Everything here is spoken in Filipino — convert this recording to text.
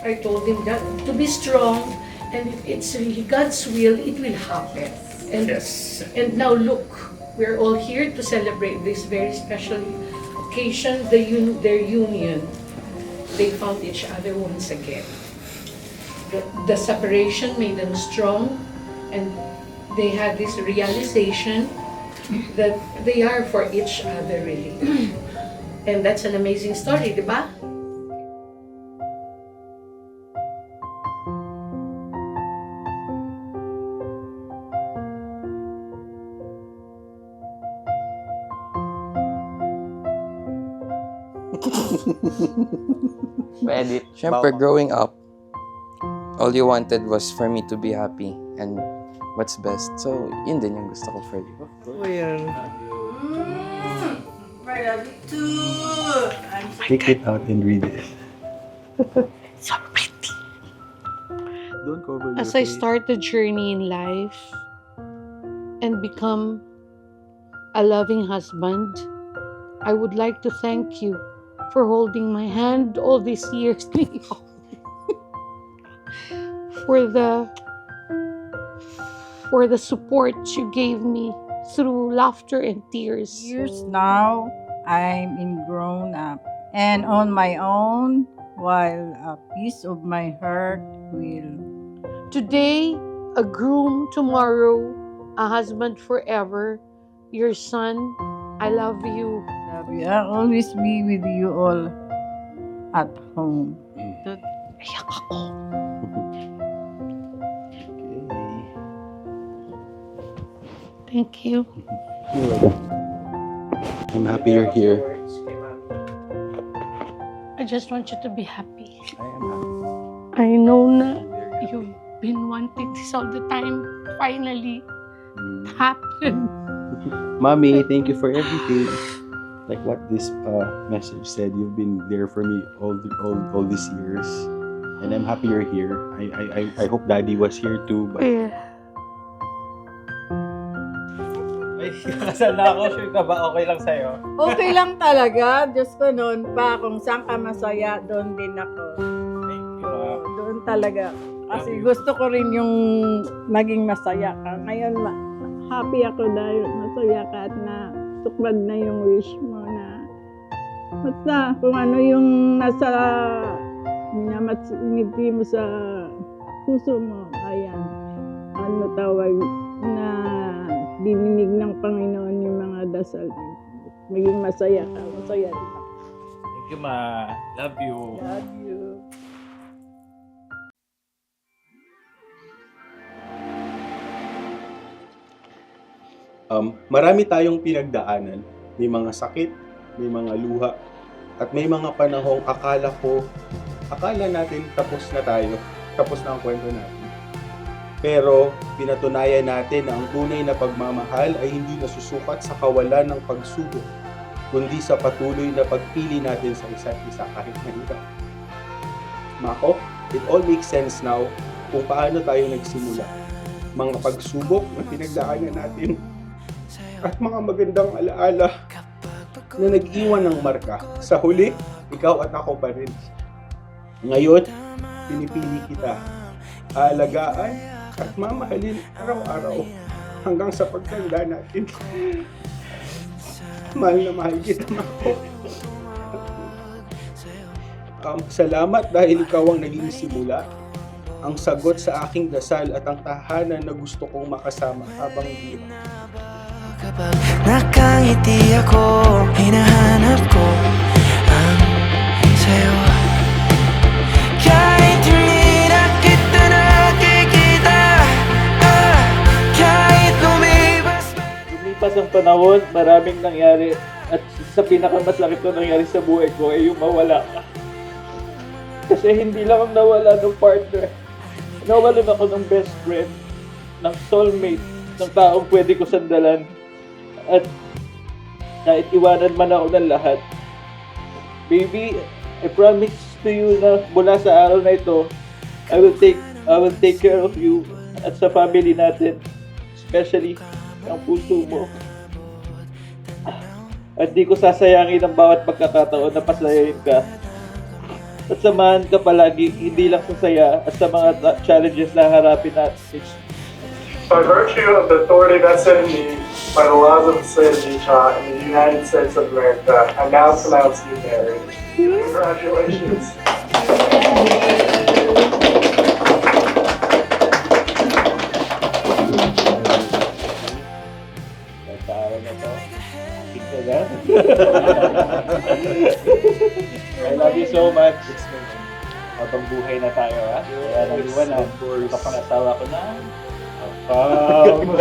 I told him that to be strong, and if it's really God's will, it will happen. And, Yes. and now look, we're all here to celebrate this very special occasion, their union. They found each other once again. The separation made them strong, and they had this realization that they are for each other really. And that's an amazing story, di ba? Edit. Siyempre, growing up, all you wanted was for me to be happy and what's best. So, yun din yung gusto ko for you. Take it out and read it. So pretty. Don't cover your As I face. start the journey in life and become a loving husband, I would like to thank you for holding my hand all these years. for the support you gave me through laughter and tears. Years now, I'm in grown up and on my own, while a piece of my heart will. Today, a groom, tomorrow, a husband forever, your son, I love you. Love you. I'll always be with you all at home. Ayak ako. Okay. Thank you. You're welcome. I'm happy you're here. I just want you to be happy. I am happy. I know na you've been wanting this all the time. Finally, it happened. Mommy, thank you for everything. Like what this message said, you've been there for me all these years, and I'm happy you're here. I hope Daddy was here too. But Yeah. Ay, kasal na ako. Sure ka ba? Okay lang sa'yo? Okay lang talaga. Diyos ko noon pa, kung saan ka masaya, doon din ako. Thank you, Oo, ma. doon talaga. Kasi Love you. gusto ko rin yung maging masaya ka. Ngayon, happy ako dahil masaya ka at na tuklad na yung wish mo na basta kung ano yung nasa minamati mo sa puso mo, ayan, ano tawag na dininig ng Panginoon yung mga dasal. Maging masaya ka, masaya din ako. Thank you, ma. Love you. Love you. marami tayong pinagdaanan. May mga sakit, may mga luha, at may mga panahong akala natin tapos na tayo, tapos na ang kwento natin. Pero pinatunayan natin na ang tunay na pagmamahal ay hindi nasusukat sa kawalan ng pagsubok, kundi sa patuloy na pagpili natin sa isa't isa kahit mahirap. Mako, it all makes sense now kung paano tayo nagsimula. Mga pagsubok na pinagdaanan natin at mga magandang alaala na nag-iwan ng marka. Sa huli, ikaw at ako pa rin. Ngayon, pinipili kita. Aalagaan at mamahalin araw-araw hanggang sa pagtanda natin. Mahal na mahal kita, Mako. Salamat dahil ikaw ang naging simula, ang sagot sa aking dasal at ang tahanan na gusto kong makasama habang buhay. Kapag nakangiti ako, hinahanap ko ang sayo. Kahit hindi na kita nakikita, kahit lumipas Lumipas ang panahon, maraming nangyari. At sa pinakamasakit na nangyari sa buhay ko ay yung mawala ka. Kasi hindi lang ang nawala ng partner. Nawalan ako ng best friend, ng soulmate, ng taong pwede ko sandalan. At kahit iwanan man ako ng lahat, baby, I promise to you na mula sa araw na ito, I will take care of you at sa family natin, especially ang puso mo. At di ko sasayangin ang bawat pagkakataon na pasayahin ka. At samahan ka palagi, hindi lang sa saya at sa mga challenges na harapin natin. By virtue of the authority vested in me by the laws of the state of Utah and the United States of America, I now pronounce you married. Congratulations. Sa araw na to, kita na. I love you so much. Habang buhay na tayo, ha? Kaya nang iwanan, kapangasawa ko na. Apam!